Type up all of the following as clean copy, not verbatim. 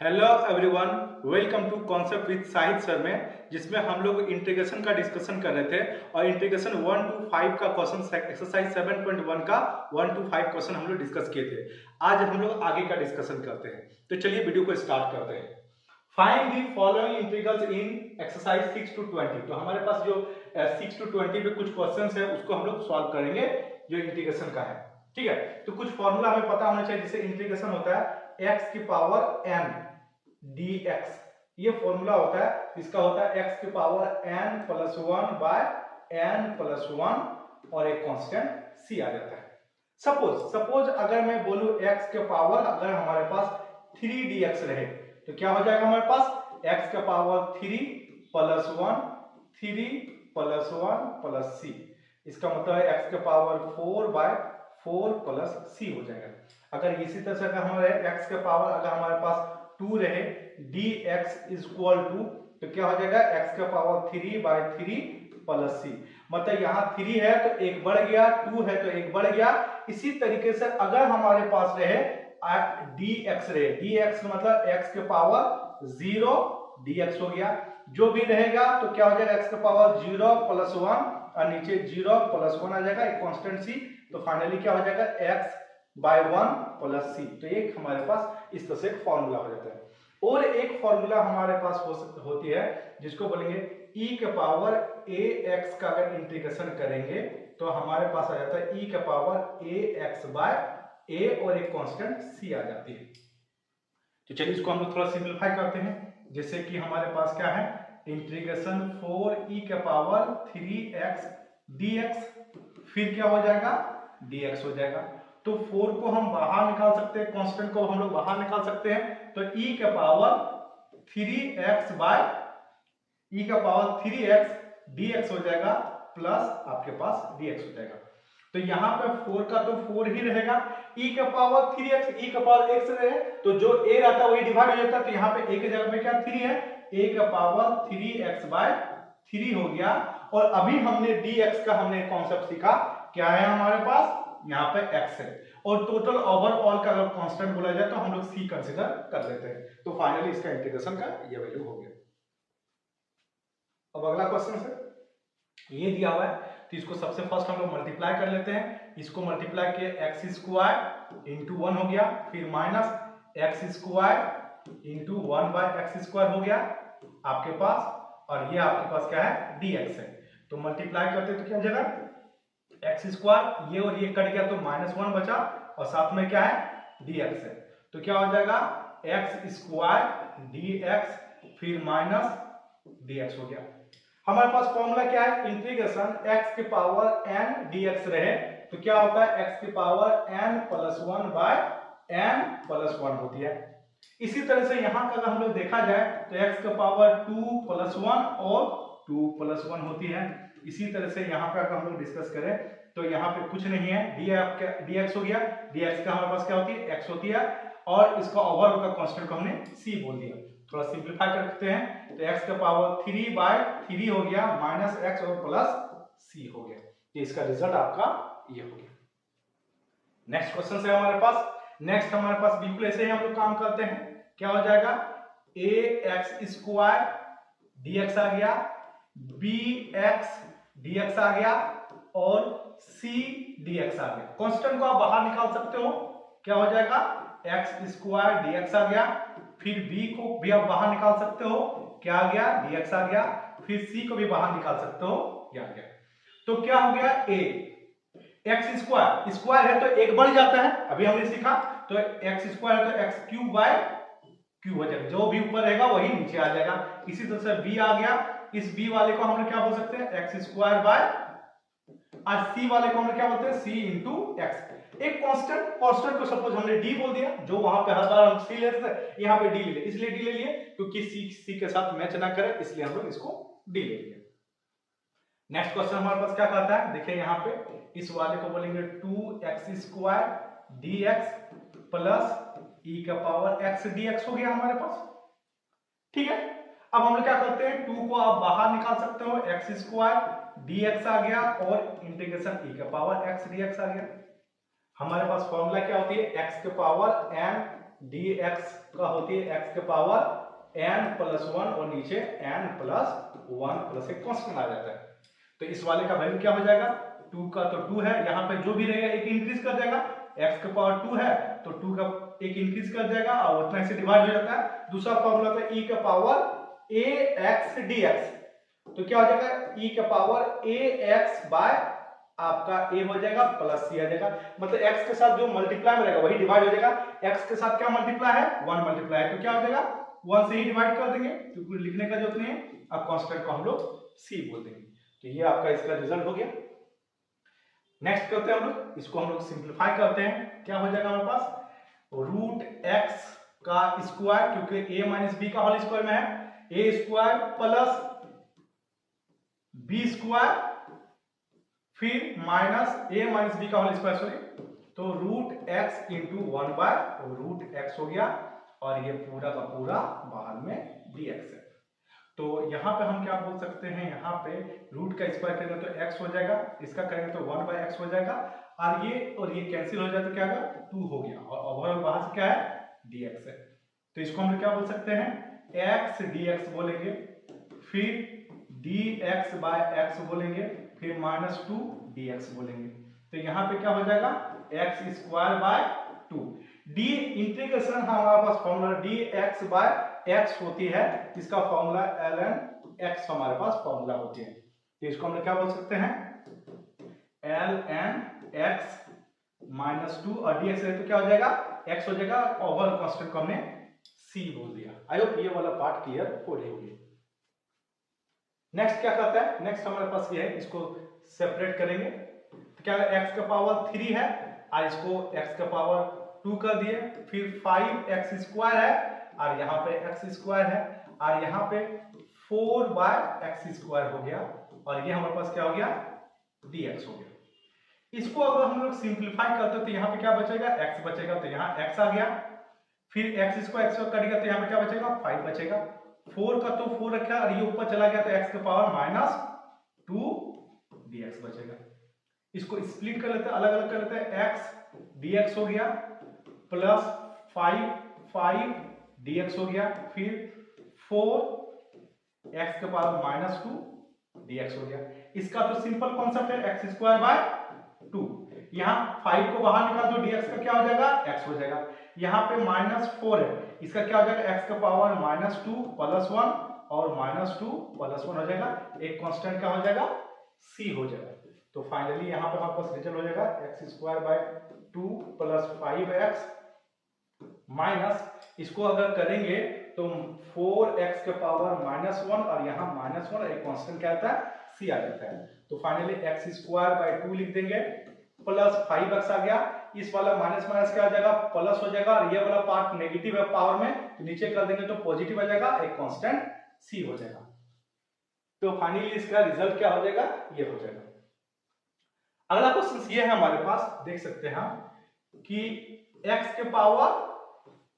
Hello everyone, welcome to concept with Sahid sir में, जिसमें हम लोग इंटीग्रेशन का डिस्कशन कर रहे थे और इंटीग्रेशन 1 to 5 का क्वेश्चन एक्सरसाइज 7.1 का 1 to 5 क्वेश्चन हम लोग डिस्कस किए थे। आज हम लोग आगे का डिस्कशन करते हैं, तो चलिए वीडियो को स्टार्ट करते हैं। Find the following integrals in exercise 6 to 20। तो हमारे पास जो 6 to 20 पे कुछ क्वेश्चंस है उसको हम लोग सॉल्व करेंगे जो इंटीग्रेशन का है। ठीक है, तो कुछ फॉर्मूला हमें पता होना चाहिए। जिससे इंटीग्रेशन होता है x की पावर n dx, ये फॉर्मूला होता है। इसका होता है x की power n plus 1 by n plus 1 और एक कांस्टेंट c आ जाता है। सपोज अगर मैं बोलूं x के पावर अगर हमारे पास 3dx रहे तो क्या हो जाएगा हमारे पास x के power 3 plus 1 3 plus 1 plus c। इसका मतलब है x के पावर 4 बाय 4 प्लस c हो जाएगा। अगर इसी तरह से अगर हमारे x के पावर अगर हमारे पास 2 रहे dx इक्वल टू तो क्या हो जाएगा x का पावर 3 बाय 3 प्लस c। मतलब यहाँ 3 है तो एक बढ़ गया, 2 है तो एक बढ़ गया। इसी तरीके से अगर हमारे पास रहे dx रहे, dx मतलब x के पावर 0 dx हो गया। जो भी रहेगा तो क्या हो जाएगा x के पावर 0 प्लस 1 और नीचे 0 प्लस 1 आ जाएगा एक कांस्टेंट c। तो फाइनली क्या हो जाएगा x बाय 1 प्लस सी। तो एक हमारे पास इस तरह से एक फॉर्मूला हो जाता है। और एक फॉर्मूला हमारे पास होती है जिसको बोलेंगे e के पावर ax का अगर इंटीग्रेशन करेंगे तो हमारे पास आ जाता है e के पावर ax बाय a और एक कांस्टेंट c आ जाती है। तो चलिए इसको हम लोग थोड़ा सिंपलीफाई करते हैं। जैसे कि हमारे पास क्या है इंटीग्रेशन 4e के पावर 3x dx, फिर क्या हो जाएगा dx हो जाएगा। तो 4 को हम बाहर निकाल सकते हैं, कांस्टेंट को हम लोग बाहर निकाल सकते हैं। तो e के पावर 3x बाय e का पावर 3x dx हो जाएगा प्लस आपके पास dx हो जाएगा। तो यहाँ पे 4 का तो 4 ही रहेगा, e का पावर 3x, e का पावर x रहे तो जो a रहता है वही डिवाइड हो जाता है। तो यहाँ पे a के जगह पे क्या 3 है, a का पावर 3x बाय 3 हो गया। और अभी हमने dx का हमने कॉन्सेप्ट सीखा, क्या है हमारे पास यहाँ पे x है और टोटल ओवरऑल का अगर कांस्टेंट बोला जाए तो हम लोग c कंसीडर कर लेते हैं। तो फाइनली इसका इंटीग्रेशन का ये वैल्यू हो गया। अब अगला क्वेश्चन है, ये दिया हुआ है तो इसको सबसे फर्स्ट हम लोग मल्टीप्लाई कर लेते हैं। इसको मल्टीप्लाई किए एक्स स्क्वायर इंटू 1 हो गया, फिर minus x square into 1 by x square हो गया आपके पास, और ये आपके पास क्या है dx है। तो मल्टीप्लाई करते तो क्या हो जाएगा एक्स स्क्वायर, ये और ये कट गया तो -1 बचा और साथ में क्या है dx है। तो क्या हो जाएगा एक्स स्क्वायर dx फिर माइनस dx हो गया। हमारे पास फॉर्मूला क्या है इंटीग्रेशन x के पावर n dx रहे तो क्या होता है x की power n plus 1 by n plus 1 होती है। इसी तरह से यहाँ का अगर हम लोग देखा जाए तो x का पावर 2 प्लस 1 और 2 प्लस 1 होती है। इसी तरह से यहाँ पे अगर हम लोग डिस्कस करें तो यहाँ पे कुछ नहीं है, dx हो गया, dx का हमारे पास क्या होती है x होती है और इसका ओवरऑल का कांस्टेंट को हमने c बोल दिया। थोड़ा सिंपलीफाई करते हैं तो x का पावर 3 बाय 3 हो गया माइनस x और प्लस c हो गया। ये इसका रिजल्ट आपका ये हो गया। नेक्स्ट क्वेश्चन है हमारे पास, नेक्स्ट हमारे पास बिल्कुल ऐसे ही हम लोग काम करते हैं। क्या हो जाएगा ax स्क्वायर dx आ गया, bx dx आ गया और c dx आ गया। कांस्टेंट को आप बाहर निकाल सकते हो, क्या हो जाएगा x स्क्वायर dx आ गया, फिर b को भी आप बाहर निकाल सकते हो, क्या आ गया dx आ गया, फिर c को भी बाहर निकाल सकते हो, क्या आ गया। तो क्या हो गया a x स्क्वायर, स्क्वायर है तो एक बढ़ जाता है, अभी हमने सीखा। तो x स्क्वायर है तो x क्यूब बाय क्यूब हो जाएगा, जो भी ऊपर रहेगा वही नीचे आ जाएगा। इसी तरह से b आ गया, इस b वाले को हम लोग क्या बोल सकते हैं x स्क्वायर बाय, और c वाले को हम लोग क्या बोलते हैं c इंटू x। एक कांस्टेंट को सपोज हमने d बोल दिया, जो वहां पे हर बार हम c लेते थे यहाँ पे d ले लिया, इसलिए d ले लिए क्योंकि c के साथ मैच ना करे, इसलिए हम लोग इसको d ले लिया। नेक्स्ट क्वेश्चन हमारे पास क्या कहता है, देखिए यहाँ पे इस वाले को बोलेंगे 2x square dx plus e का पावर x dx हो गया हमारे पास। ठीक है, अब हम लोग क्या करते हैं 2 को आप बाहर निकाल सकते हो, x स्क्वायर dx आ गया और इंटीग्रेशन e का पावर x dx आ गया। हमारे पास फॉर्मूला क्या होती है x के पावर n dx का होती है x के पावर n+1 और नीचे n+1 प्लस एक कांस्टेंट आ जाता है। तो इस वाले का वैल्यू क्या हो जाएगा, 2 का तो 2 है, यहाँ पे जो भी रहेगा एक इंक्रीज कर जाएगा, x के पावर 2 है तो 2 का एक इंक्रीज कर जाएगा और उतना से डिवाइड हो जाता है। दूसरा फॉर्मूला था e के पावर ax dx, तो क्या हो जाएगा e के पावर ax बाय आपका a हो जाएगा प्लस c आ जाएगा, मतलब x के साथ जो मल्टीप्लाई में रहेगा वही डिवाइड हो जाएगा। x के साथ क्या मल्टीप्लाई है, 1 मल्टीप्लाई है, तो क्या हो जाएगा 1 से ही डिवाइड कर देंगे क्योंकि लिखने का जरूरत नहीं है। अब कांस्टेंट को हम लोग c बोल देंगे। तो ये आपका इसका रिजल्ट हो गया। नेक्स्ट करते हैं हम लोग, इसको हम लोग सिंप्लीफाई करते हैं। क्या हो जाएगा हमारे पास, रूट x का स्क्वायर, क्योंकि a माइनस बी का होल स्क्वायर में है, a square plus b square फिर माइनस a माइनस बी का होल स्क्वायर, सॉरी, तो root x into 1 by root x हो गया और ये पूरा का पूरा बाहर में dx है। तो यहाँ पे हम क्या बोल सकते हैं, यहाँ पे रूट का स्क्वायर करेंगे तो x हो जाएगा, इसका करेंगे तो 1 बाय x हो जाएगा और ये कैंसिल हो जाए तो क्या होगा 2 हो गया और ओवरऑल बाहर से क्या है dx है। तो इसको हम क्या बोल सकते हैं, x dx बोलेंगे, फिर dx बाय x बोलेंगे, फिर -2 dx बोलेंगे। तो यहाँ पे क्या हो जाएगा x square by 2, d integration हमारे पास फॉर्मूला dx बाय x होती है, इसका फॉर्मूला ln x हमारे पास फॉर्मूला होती है। तो इसको हम क्या बोल सकते हैं, ln x -2 और dx है तो क्या हो जाएगा x हो जाएगा, ओवरऑल कांस्टेंट को हमने c बोल दिया। आई होप ये वाला पार्ट क्लियर हो रही होगी। नेक्स्ट क्या करता है, नेक्स्ट हमारे पास ये है, इसको सेपरेट करेंगे तो क्या x का पावर 3 है और इसको x का पावर 2 कर दिए, फिर 5x स्क्वायर है और यहाँ पे x स्क्वायर है और यहाँ पे 4 बाय x स्क्वायर हो गया और ये हमारे पास क्या हो गया dx हो गया। इसको अगर हम लोग सिंप्लीफाई करते तो यहाँ पे क्या बचेगा, x बचेगा, तो यहाँ x आ गया, फिर x स्क्वायर कटेगा तो यहाँ पे क्या बचेगा 5 बचेगा, 4 का तो 4 रखा और ये ऊपर चला गया तो x के पावर -2 dx बचेगा। इसको स्प्लिट कर लेते हैं, अलग अलग कर लेते हैं, x dx हो गया प्लस 5 dx हो गया, फिर 4 x के पावर -2 dx हो गया। इसका तो सिंपल कॉन्सेप्ट है x स्क्वायर बाय 2, यहाँ 5 को बाहर निकाल दो dx का क्या हो जाएगा x हो जाएगा, यहाँ पे -4 है, इसका क्या हो जाएगा x का पावर -2 प्लस 1 और -2 प्लस 1 हो जाएगा, एक कांस्टेंट क्या हो जाएगा c हो जाएगा। तो फाइनली यहाँ पे हमारे पास रिजल्ट हो जाएगा x square by 2 plus 5x minus, इसको अगर करेंगे तो 4x के पावर -1 और यहाँ -1 और एक कांस्टेंट क्या आता है c आ जाता है। तो फाइनली x स्क्वायर बाय 2 लिख देंगे प्लस 5x आ गया, इस वाला माइनस माइनस क्या आ जाएगा प्लस हो जाएगा और ये वाला पार्ट नेगेटिव है पावर में तो नीचे कर देंगे तो पॉजिटिव आ जाएगा, एक कांस्टेंट c हो जाएगा। तो फाइनली इसका रिजल्ट क्या हो जाएगा, ये हो जाएगा। अगला क्वेश्चन ये है हमारे पास, देख सकते हैं हम कि x के पावर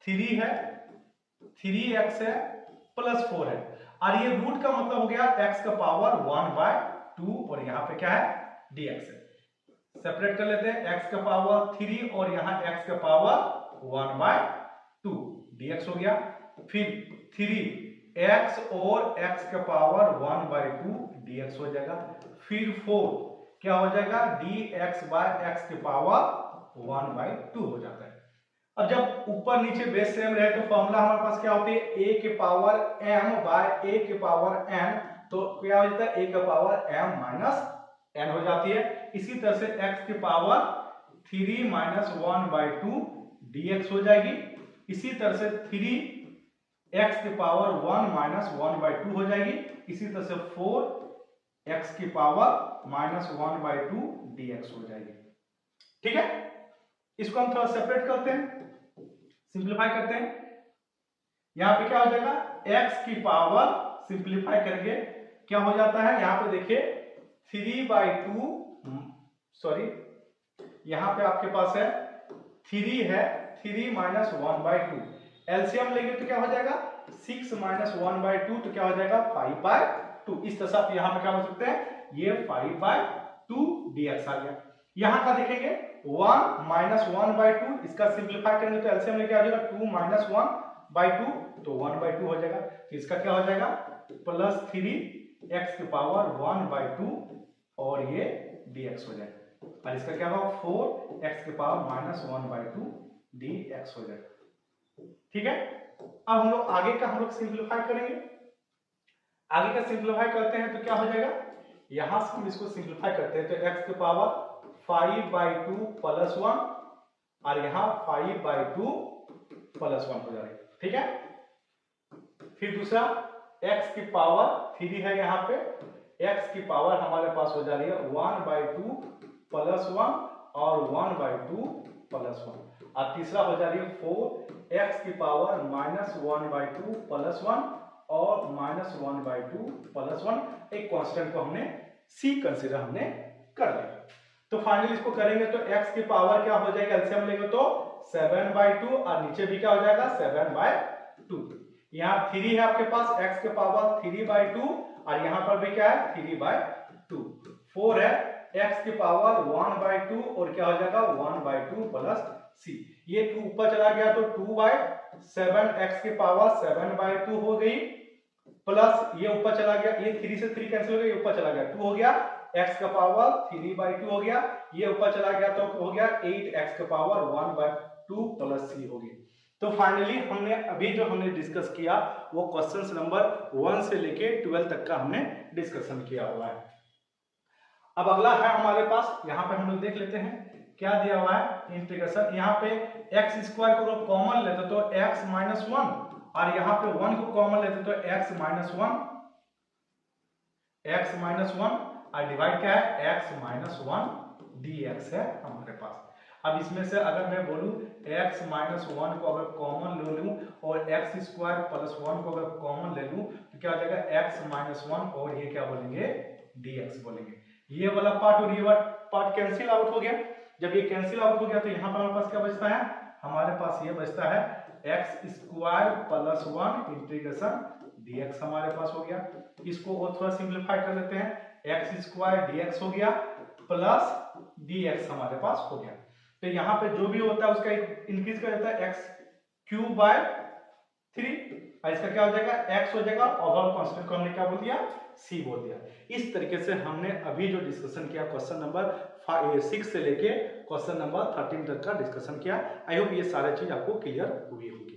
3 है, 3x है प्लस 4 है और ये रूट का मतलब हो गया x का पावर 1 बाय 2 और यहाँ पे क्या है dx है। सेपरेट कर लेते हैं, x का पावर 3 और यहाँ x का पावर 1 बाय 2 dx हो गया, फिर 3x और x का पावर 1 बाय 2 dx हो जाएगा, फिर 4 क्या हो जाएगा dx बाय x के पावर 1 बाय 2 हो जाता है। अब जब ऊपर नीचे बेस सेम रहे तो फॉर्मूला हमारे पास क्या होती है a के पावर m बाय a के पावर n, तो क्या हो जाता है a का पावर m माइनस n हो जाती है। इसी तरह से x के पावर 3 माइनस 1 बाय 2 dx हो जाएगी, इसी तरह से 3x के पावर 1 माइनस 1 बाय 2 हो जाएगी, इसी तरह से 4x की पावर -1 बाय 2 dx हो जाएगी। ठीक है, इसको हम थोड़ा सेपरेट करते हैं, सिंप्लीफाई करते हैं। यहां पे क्या हो जाएगा x की पावर सिंप्लीफाई करेंगे क्या हो जाता है, यहां पे देखिए 3 बाय 2 सॉरी यहां पे आपके पास है 3 है, 3 माइनस 1 बाय 2 एलसीएम लेंगे तो क्या हो जाएगा 6 माइनस 1 बाय 2 तो क्या हो जाएगा 5 बाय 2। इस तरह से आप यहां पे क्या हो सकते हैं, ये 5 बाय 2 dx आ गया। यहाँ का देखेंगे 1 माइनस 1/2, इसका सिंप्लीफाई करेंगे तो एलसीएम में क्या हो जाएगा 2 माइनस 1/2, तो 1/2 हो जाएगा। तो इसका क्या हो जाएगा प्लस 3x की पावर 1/2 और ये dx हो जाएगा। और इसका क्या होगा 4x की पावर माइनस 1/2 dx हो जाएगा। ठीक है, अब हम लोग आगे का हम लोग सिंप्लीफाई करेंगे। आगे का सिंप्लीफाई करते हैं तो क्या हो जाएगा, यहां से हम इसको सिंप्लीफाई करते हैं तो x की पावर 5/2 प्लस 1 और यहां 5/2 प्लस 1 हो जाएगा। ठीक है, फिर दूसरा x की पावर 3 है, यहाँ पे x की पावर हमारे पास हो जा रही है 1/2 प्लस 1 और 1/2 प्लस 1, और तीसरा हो जा रही है 4x की पावर माइनस 1/2 प्लस 1 और माइनस 1/2 प्लस 1। एक कांस्टेंट को हमने c कंसीडर हमने कर लिया। तो फाइनली इसको करेंगे तो x की पावर क्या हो जाएगा, एलसीएम लेंगे तो 7/2 और नीचे भी क्या हो जाएगा 7/2। यहाँ 3 है आपके पास, x के पावर 3/2 और यहाँ पर भी क्या है 3/2। 4 है x की पावर 1/2 और क्या हो जाएगा 1/2 प्लस c। ये 2 ऊपर चला गया तो 2/7, x की पावर 7/2 हो गई, प्लस ये ऊपर चला गया, ये 3 से 3 कैंसिल हो गया, ये ऊपर चला गया 2 हो गया, x का पावर 3/2 हो गया, ये ऊपर चला गया तो हो गया 8x का पावर 1/2 प्लस c हो गई। तो फाइनली हमने अभी जो हमने डिस्कस किया वो क्वेश्चन नंबर 1 से लेके 12 तक का हमने डिस्कशन किया हुआ है। अब अगला है हमारे पास, यहाँ पे हम लोग देख लेते हैं क्या दिया हुआ है इंटीग्रेशन। यहाँ पे x स्क्वायर को कॉमन लेते तो x माइनस 1 और यहाँ पे 1 को कॉमन लेते तो x माइनस 1 और डिवाइड क्या है x माइनस 1 dx है हमारे पास। अब इसमें से अगर मैं बोलूं x माइनस 1 को अगर कॉमन ले लूं और x स्क्वायर प्लस 1 को अगर कॉमन ले लूं तो क्या हो जाएगा x माइनस 1 और ये क्या बोलेंगे dx बोलेंगे। ये वाला पार्ट और ये वाला पार्ट कैंसिल आउट हो गया। जब ये कैंसिल आउट हो गया तो यहाँ पर हमारे पास क्या बचता है, हमारे पास ये बचता है x square plus 1 integration dx हमारे पास हो गया। इसको और थोड़ा सिंप्लीफाई कर लेते हैं, x स्क्वायर dx हो गया प्लस dx हमारे पास हो गया। तो यहाँ पे जो भी होता है उसका इंक्रीज कर देता है x क्यूब बाय 3 और इसका क्या हो जाएगा x हो जाएगा, ओवरऑल कांस्टेंट को हमने क्या बोल दिया c बोल दिया। इस तरीके से हमने अभी जो डिस्कशन किया क्वेश्चन नंबर 6 से लेके क्वेश्चन नंबर 13 तक का डिस्कशन किया। आई होप ये सारे चीज आपको क्लियर हुई होगी।